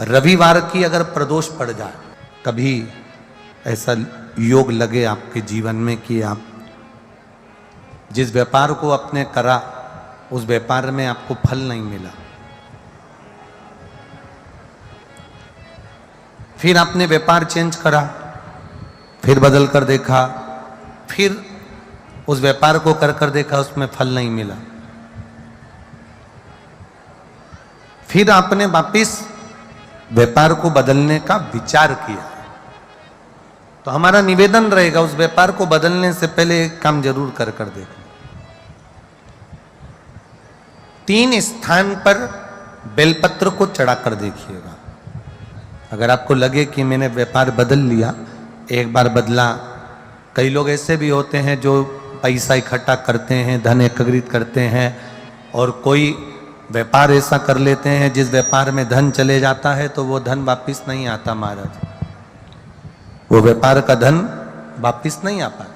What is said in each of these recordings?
रविवार की अगर प्रदोष पड़ जाए, कभी ऐसा योग लगे आपके जीवन में कि आप जिस व्यापार को आपने करा उस व्यापार में आपको फल नहीं मिला, फिर आपने व्यापार चेंज करा, फिर बदल कर देखा, फिर उस व्यापार को कर देखा, उसमें फल नहीं मिला, फिर आपने वापिस व्यापार को बदलने का विचार किया, तो हमारा निवेदन रहेगा उस व्यापार को बदलने से पहले एक काम जरूर कर देखो। 3 स्थान पर बेलपत्र को चढ़ा कर देखिएगा। अगर आपको लगे कि मैंने व्यापार बदल लिया, एक बार बदला, कई लोग ऐसे भी होते हैं जो पैसा इकट्ठा करते हैं, धन एकत्रित करते हैं, और कोई व्यापार ऐसा कर लेते हैं जिस व्यापार में धन चले जाता है तो वो धन वापिस नहीं आता महाराज, वो व्यापार का धन वापिस नहीं आ पाता,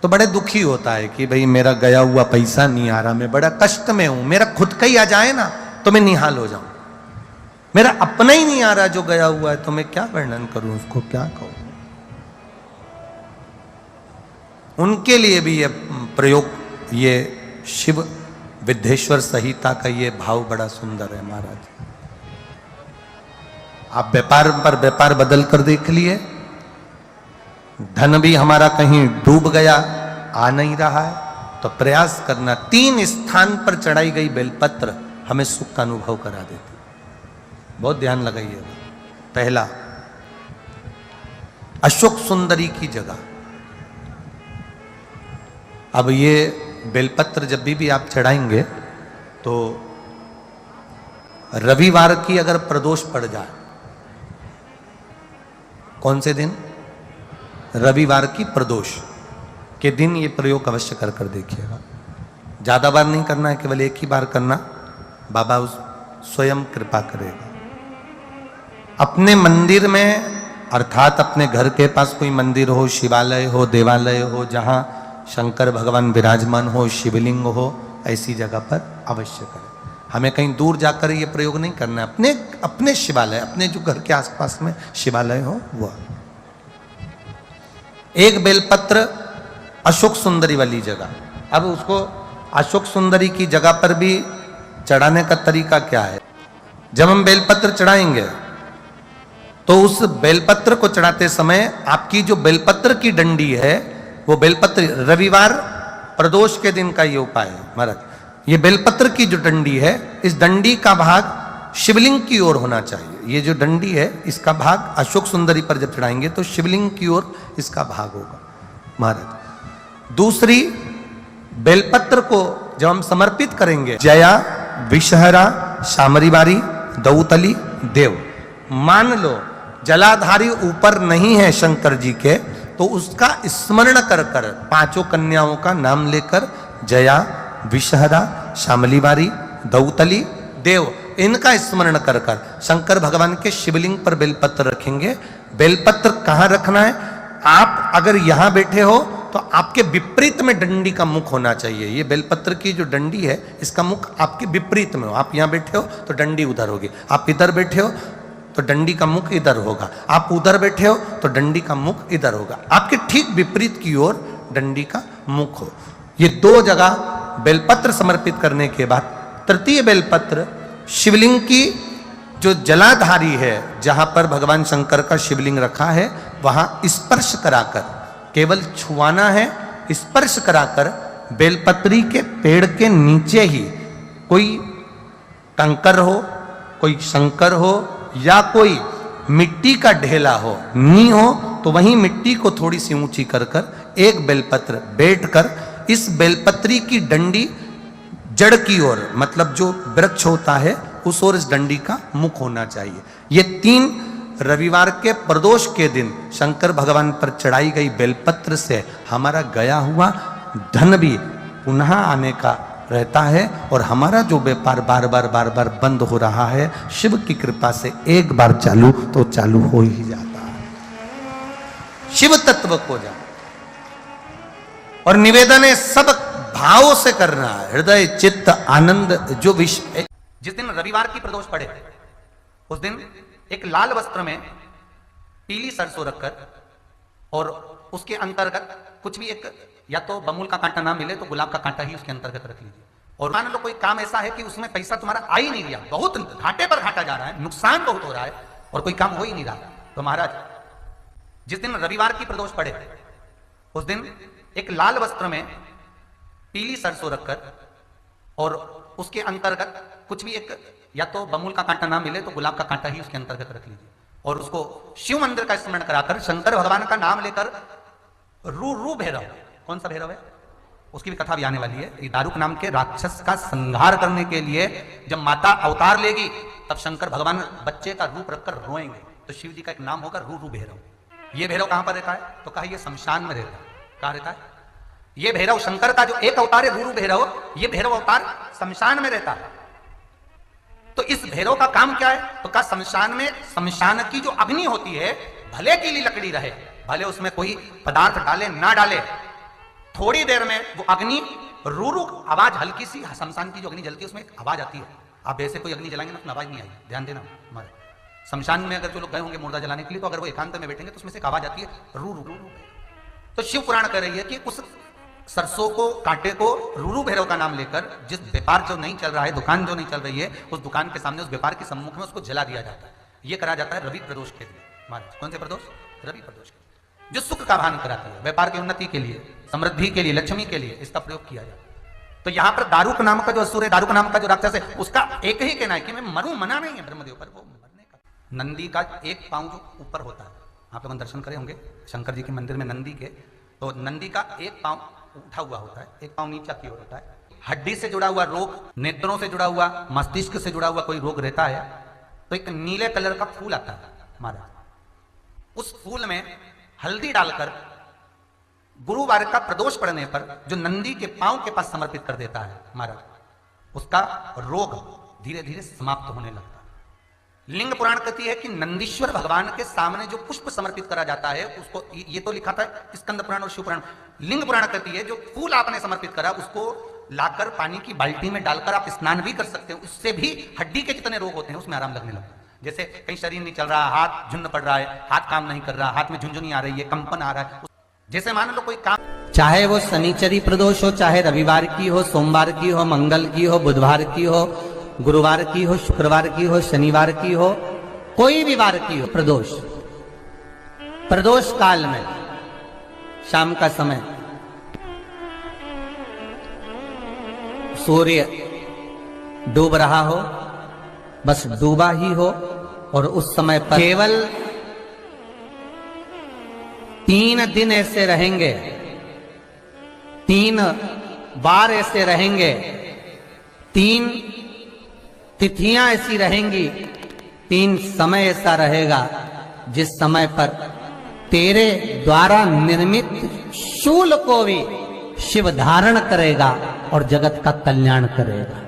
तो बड़े दुखी होता है कि भाई मेरा गया हुआ पैसा नहीं आ रहा, मैं बड़ा कष्ट में हूं, मेरा खुद का ही आ जाए ना तो मैं निहाल हो जाऊं, मेरा अपना ही नहीं आ रहा जो गया हुआ है, तो मैं क्या वर्णन करूं, उसको क्या कहूं। उनके लिए भी ये प्रयोग, ये शिव विद्येश्वर संहिता का ये भाव बड़ा सुंदर है महाराज। आप व्यापार पर व्यापार बदल कर देख लिए, धन भी हमारा कहीं डूब गया, आ नहीं रहा है, तो प्रयास करना। 3 स्थान पर चढ़ाई गई बेलपत्र हमें सुख का अनुभव करा देती, बहुत ध्यान लगाइएगा। पहला, अशोक सुंदरी की जगह। अब ये बेलपत्र जब भी आप चढ़ाएंगे तो रविवार की अगर प्रदोष पड़ जाए, कौन से दिन? रविवार की प्रदोष के दिन ये प्रयोग अवश्य कर देखिएगा। ज्यादा बार नहीं करना है, केवल एक ही बार करना, बाबा उस स्वयं कृपा करेगा। अपने मंदिर में, अर्थात अपने घर के पास कोई मंदिर हो, शिवालय हो, देवालय हो, जहां शंकर भगवान विराजमान हो, शिवलिंग हो, ऐसी जगह पर अवश्य करें। हमें कहीं दूर जाकर ये प्रयोग नहीं करना है, अपने शिवालय, अपने जो घर के आसपास में शिवालय हो वो। एक बेलपत्र अशोक सुंदरी वाली जगह। अब उसको अशोक सुंदरी की जगह पर भी चढ़ाने का तरीका क्या है? जब हम बेलपत्र चढ़ाएंगे तो उस बेलपत्र को चढ़ाते समय आपकी जो बेलपत्र की डंडी है, वो बेलपत्र, रविवार प्रदोष के दिन का ये उपाय है महाराज। ये बेलपत्र की जो डंडी है, इस डंडी का भाग शिवलिंग की ओर होना चाहिए। ये जो डंडी है, इसका भाग अशोक सुंदरी पर जब चढ़ाएंगे तो शिवलिंग की ओर इसका भाग होगा महाराज। दूसरी, बेलपत्र को जब हम समर्पित करेंगे, जया, विषहरा, शामरीवारी, दौतली, देव। मान लो जलाधारी ऊपर नहीं है शंकर जी के, तो उसका स्मरण कर 5 कन्याओं का नाम लेकर, जया, विषहरा, शामलीवारी, दौतली, देव, इनका स्मरण कर शंकर भगवान के शिवलिंग पर बेलपत्र रखेंगे। बेलपत्र कहां रखना है? आप अगर यहां बैठे हो तो आपके विपरीत में डंडी का मुख होना चाहिए। ये बेलपत्र की जो डंडी है, इसका मुख आपके विपरीत में हो। आप यहां बैठे हो तो डंडी उधर होगी, आप इधर बैठे हो तो डंडी का मुख इधर होगा, आप उधर बैठे हो तो डंडी का मुख इधर होगा, आपके ठीक विपरीत की ओर डंडी का मुख हो। ये 2 जगह बेलपत्र समर्पित करने के बाद, तृतीय बेलपत्र शिवलिंग की जो जलाधारी है, जहां पर भगवान शंकर का शिवलिंग रखा है, वहां स्पर्श कराकर, केवल छुआना है, स्पर्श कराकर बेलपत्री के पेड़ के नीचे ही कोई कंकर हो, कोई शंकर हो, या कोई मिट्टी का ढेला हो, नी हो, तो वहीं मिट्टी को थोड़ी सी ऊंची कर एक बेलपत्र बैठकर इस बेलपत्री की डंडी जड़ की ओर, मतलब जो वृक्ष होता है उस ओर इस डंडी का मुख होना चाहिए। ये 3 रविवार के प्रदोष के दिन शंकर भगवान पर चढ़ाई गई बेलपत्र से हमारा गया हुआ धन भी पुनः आने का रहता है, और हमारा जो व्यापार बार बार बंद हो रहा है, शिव की कृपा से एक बार चालू तो चालू हो ही जाता है। शिव तत्व को जाओ, और निवेदन है सब भाव से करना है, हृदय चित्त आनंद। जो विषय, जिस दिन रविवार की प्रदोष पड़े उस दिन एक लाल वस्त्र में पीली सरसों रखकर और उसके अंतर्गत कुछ भी एक, या तो बमूल का कांटा ना मिले तो गुलाब का कांटा ही उसके अंतर्गत रख लीजिए। और मान लो कोई काम ऐसा है कि उसमें पैसा तुम्हारा आ ही नहीं रहा, बहुत घाटे पर घाटा जा रहा है, नुकसान बहुत हो रहा है और कोई काम हो ही नहीं रहा, तो महाराज जिस दिन रविवार की प्रदोष पड़े उस दिन एक लाल वस्त्र में पीली सरसों रखकर और उसके अंतर्गत कुछ भी एक, या तो बमूल का कांटा ना मिले तो गुलाब का कांटा ही उसके अंतर्गत रख लीजिए और उसको शिव मंदिर का स्मरण कराकर शंकर भगवान का नाम लेकर रू भैरव, कौन सा भैरव है उसकी भी कथा भी आने वाली है। ये दारुक नाम के राक्षस का संहार करने के लिए जब माता अवतार लेगी तब शंकर भगवान बच्चे का रूप रखकर रोएंगे, तो शिव जी का एक नाम होगा रू भैरव। ये भैरव कहां पर रहता है तो कहा ये शमशान में रहता है। कहां रहता है ये भैरव? शंकर का जो एक अवतार है रू भैरव, ये भैरव अवतार शमशान में रहता है। तो इस भैरव का काम क्या है तो कहा शमशान में, शमशान की जो अग्नि होती है भले गीली लकड़ी रहे, भले उसमें कोई पदार्थ डाले ना डाले, थोड़ी देर में वो अग्नि रू आवाज, हल्की सी शमशान की जो अग्नि जलती है उसमें एक आवाज आती है। आप वैसे कोई अग्नि जलाएंगे ना तो आवाज नहीं आएगी, ध्यान देना। हमारे शमशान में अगर जो लोग गए होंगे मुर्दा जलाने के लिए, तो अगर वो एकांत में बैठेंगे तो उसमें से एक आवाज आती है रू रू रू। तो शिव पुराण कह रही है कि उस सरसों को, कांटे को रू भैरव का नाम लेकर जिस व्यापार जो नहीं चल रहा है, दुकान जो नहीं चल रही है, उस दुकान के सामने, उस व्यापार के सम्मुख में उसको जला दिया जाता है। यह करा जाता है रवि प्रदोष के लिए। महाराज कौन से प्रदोष? रवि प्रदोष के, जो सुख का भान कराती है, व्यापार की उन्नति के लिए, समृद्धि के लिए, लक्ष्मी के लिए इसका प्रयोग किया जाता है। तो यहां पर दारुक नाम का जो असुर है, दारुक नाम का जो राक्षस है, उसका एक ही कहना है कि मैं मरूं, मना नहीं है ब्रह्मदेव पर, वो मरने का। नंदी का एक पांव जो ऊपर होता है, आप लोग दर्शन करे होंगे शंकर जी के मंदिर में नंदी के, तो नंदी का एक पांव उठा हुआ होता है, एक पांव नीचा की ओर होता है। हड्डी से जुड़ा हुआ रोग, नेत्रों से जुड़ा हुआ, मस्तिष्क से जुड़ा हुआ कोई रोग रहता है तो एक नीले कलर का फूल आता है महाराज, उस फूल में हल्दी डालकर गुरुवार का प्रदोष पड़ने पर जो नंदी के पांव के पास समर्पित कर देता है महाराज, उसका रोग धीरे धीरे समाप्त होने लगता है। लिंग पुराण कहती है कि नंदीश्वर भगवान के सामने जो पुष्प समर्पित करा जाता है उसको, ये तो लिखा था स्कंद पुराण और शिव पुराण। लिंग पुराण कहती है जो फूल आपने समर्पित करा उसको लाकर पानी की बाल्टी में डालकर आप स्नान भी कर सकते हो, उससे भी हड्डी के जितने रोग होते हैं उसमें आराम लगने लगता है। जैसे कहीं शरीर नहीं चल रहा, हाथ झुन्न पड़ रहा है, हाथ काम नहीं कर रहा, हाथ में झुंझुनी आ रही है, कंपन आ रहा है, जैसे मान लो कोई काम, चाहे वो शनिचरी प्रदोष हो, चाहे रविवार की हो, सोमवार की हो, मंगल की हो, बुधवार की हो, गुरुवार की हो, शुक्रवार की हो, शनिवार की हो, कोई भी वार की हो, प्रदोष, प्रदोष काल में शाम का समय सूर्य डूब रहा हो, बस डूबा ही हो, और उस समय पर केवल 3 दिन ऐसे रहेंगे, 3 बार ऐसे रहेंगे, 3 तिथियां ऐसी रहेंगी, 3 समय ऐसा रहेगा जिस समय पर तेरे द्वारा निर्मित शूल को भी शिव धारण करेगा और जगत का कल्याण करेगा।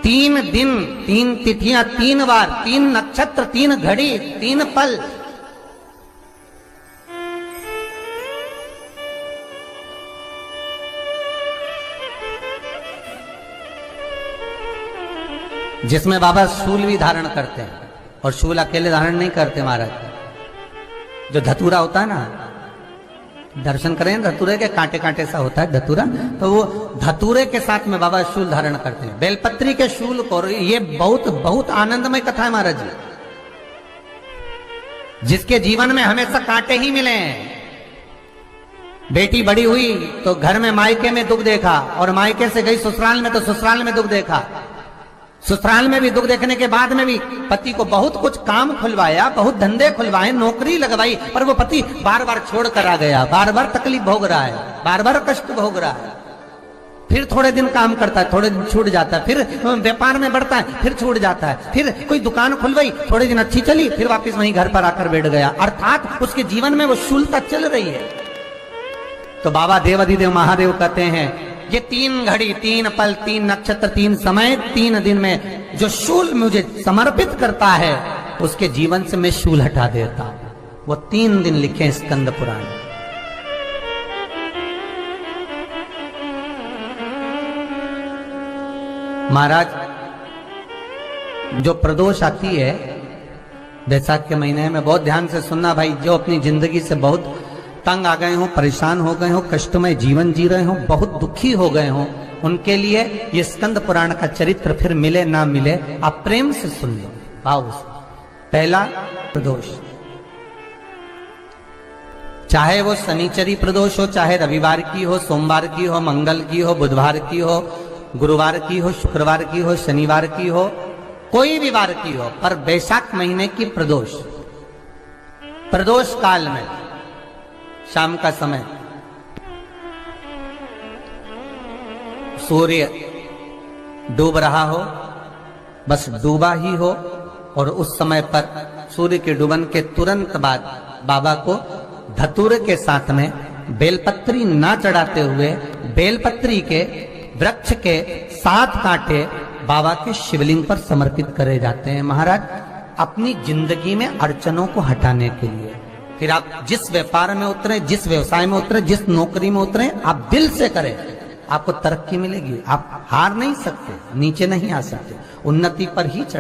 3 दिन, 3 तिथियां, 3 बार, 3 नक्षत्र, 3 घड़ी, 3 पल, जिसमें बाबा शूल भी धारण करते हैं, और शूल अकेले धारण नहीं करते महाराज, जो धतूरा होता है ना, दर्शन करें धतूरे के, कांटे कांटे सा होता है धतूरा, तो वो धतूरे के साथ में बाबा शूल धारण करते हैं, बेलपत्री के शूल को। ये बहुत बहुत आनंदमय कथा है महाराज जी, जिसके जीवन में हमेशा कांटे ही मिले हैं। बेटी बड़ी हुई तो घर में मायके में दुख देखा, और मायके से गई ससुराल में तो ससुराल में दुख देखा, ससुराल में भी दुख देखने के बाद में भी पति को बहुत कुछ काम खुलवाया, बहुत धंधे खुलवाए, नौकरी लगवाई, पर वो पति बार बार छोड़ कर आ गया, बार बार तकलीफ भोग रहा है, बार बार कष्ट भोग रहा है। फिर थोड़े दिन काम करता है, थोड़े दिन छूट जाता है, फिर व्यापार में बढ़ता है, फिर छूट जाता है, फिर कोई दुकान खुलवाई, थोड़े दिन अच्छी चली, फिर वापस वहीं घर पर आकर बैठ गया, अर्थात उसके जीवन में वो शूलता चल रही है। तो बाबा देवाधिदेव महादेव कहते हैं ये 3 घड़ी, 3 पल, 3 नक्षत्र, 3 समय, 3 दिन में जो शूल मुझे समर्पित करता है उसके जीवन से मैं शूल हटा देता हूं। वो 3 दिन लिखे स्कंद पुराण। महाराज जो प्रदोष आती है बैसाख के महीने में, बहुत ध्यान से सुनना भाई, जो अपनी जिंदगी से बहुत तंग आ गए हो, परेशान हो गए हो, कष्टमय जीवन जी रहे हो, बहुत दुखी हो गए हो, उनके लिए ये स्कंद पुराण का चरित्र फिर मिले ना मिले, आप प्रेम से सुन लो भाव से। पहला प्रदोष, चाहे वो शनिचरी प्रदोष हो, चाहे रविवार की हो, सोमवार की हो, मंगल की हो, बुधवार की हो, गुरुवार की हो, शुक्रवार की हो, शनिवार की हो, कोई भी वार की हो, पर बैसाख महीने की प्रदोष, प्रदोष काल में शाम का समय सूर्य डूब रहा हो, बस डूबा ही हो, और उस समय पर सूर्य के डूबन के तुरंत बाद बाबा को धतूरे के साथ में बेलपत्री ना चढ़ाते हुए बेलपत्री के वृक्ष के 7 कांटे बाबा के शिवलिंग पर समर्पित करे जाते हैं महाराज, अपनी जिंदगी में अड़चनों को हटाने के लिए। फिर आप जिस व्यापार में उतरे, जिस व्यवसाय में उतरे, जिस नौकरी में उतरे, आप दिल से करें, आपको तरक्की मिलेगी। आप हार नहीं सकते, नीचे नहीं आ सकते, उन्नति पर ही चढ़